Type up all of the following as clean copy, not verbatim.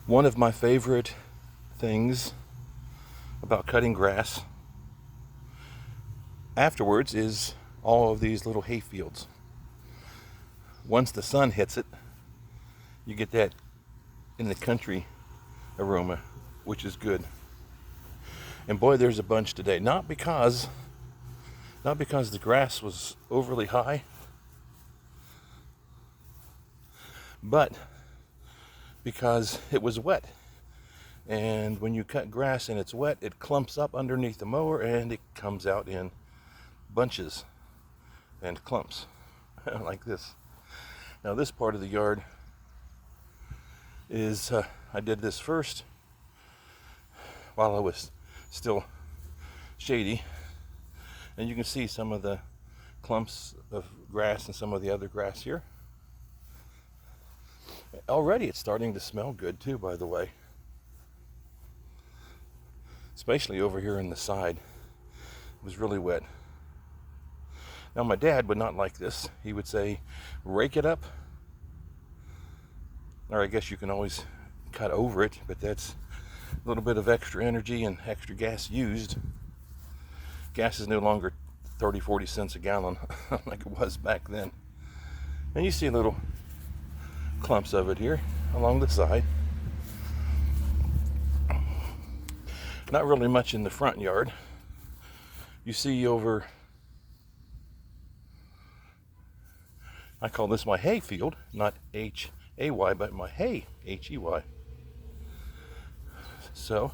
One of my favorite things about cutting grass afterwards is all of these little hay fields. Once the sun hits it, you get that in the country aroma, which is good. And boy, there's a bunch today. Not because the grass was overly high, but because it was wet. And when you cut grass and it's wet, it clumps up underneath the mower and it comes out in bunches and clumps like this. Now this part of the yard is, I did this first while I was still shady, and you can see some of the clumps of grass and some of the other grass here. Already it's starting to smell good too, by the way, especially over here in the side. It was really wet. Now my dad would not like this. He would say rake it up, or I guess you can always cut over it, but that's a little bit of extra energy and extra gas used. Gas is no longer 30-40 cents a gallon like it was back then. And you see little clumps of it here along the side. Not really much in the front yard. You see over, I call this my hay field, not H-A-Y, but my hay, H-E-Y. So,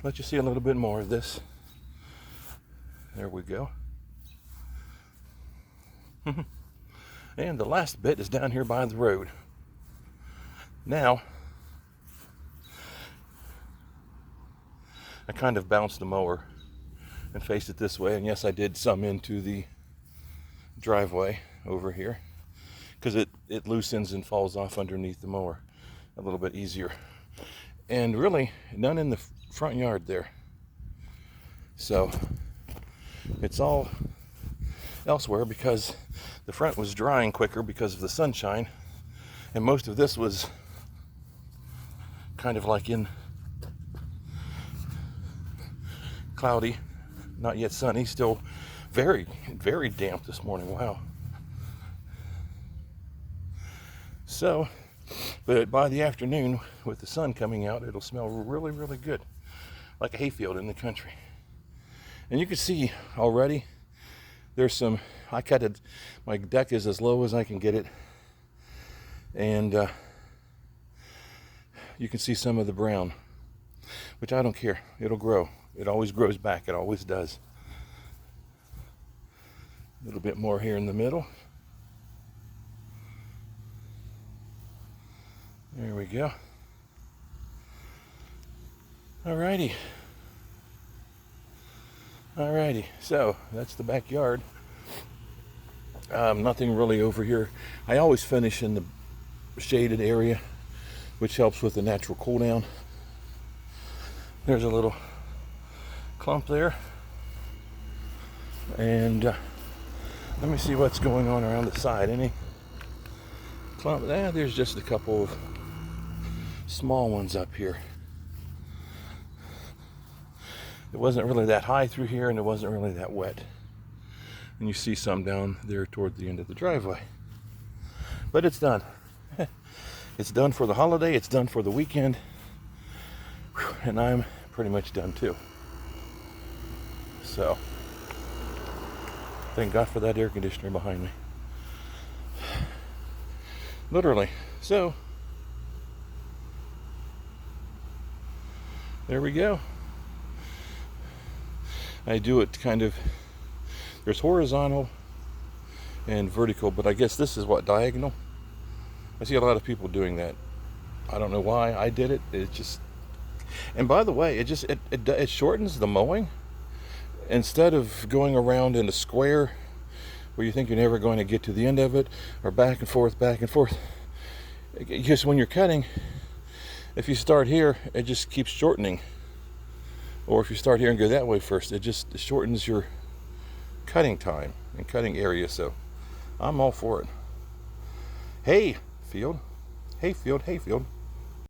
let you see a little bit more of this. There we go. And the last bit is down here by the road. Now, I kind of bounced the mower and faced it this way, and yes, I did some into the driveway over here because it loosens and falls off underneath the mower a little bit easier. And really, none in the front yard there. So, it's all elsewhere because the front was drying quicker because of the sunshine, and most of this was kind of like in cloudy, not yet sunny, still very, very damp this morning. Wow. So, but by the afternoon, with the sun coming out, it'll smell really, really good, like a hayfield in the country. And you can see already there's some, I cut it, my deck is as low as I can get it, and you can see some of the brown, which I don't care. It'll grow. It always grows back. It always does. A little bit more here in the middle. There we go. Alrighty. So that's the backyard. Nothing really over here. I always finish in the shaded area, which helps with the natural cool down. There's a little clump there, and let me see what's going on around the side. Any clump? There's just a couple of small ones up here. It wasn't really that high through here, and it wasn't really that wet. And you see some down there toward the end of the driveway. But it's done. It's done for the holiday. It's done for the weekend. And I'm pretty much done too. So, thank God for that air conditioner behind me. Literally. So, there we go. I do it kind of, there's horizontal and vertical, but I guess this is what, diagonal? I see a lot of people doing that. I don't know why I did it. It just, and by the way, it shortens the mowing. Instead of going around in a square where you think you're never going to get to the end of it, or back and forth, because when you're cutting, if you start here, it just keeps shortening. Or if you start here and go that way first, it just shortens your cutting time and cutting area. So I'm all for it. Hay field.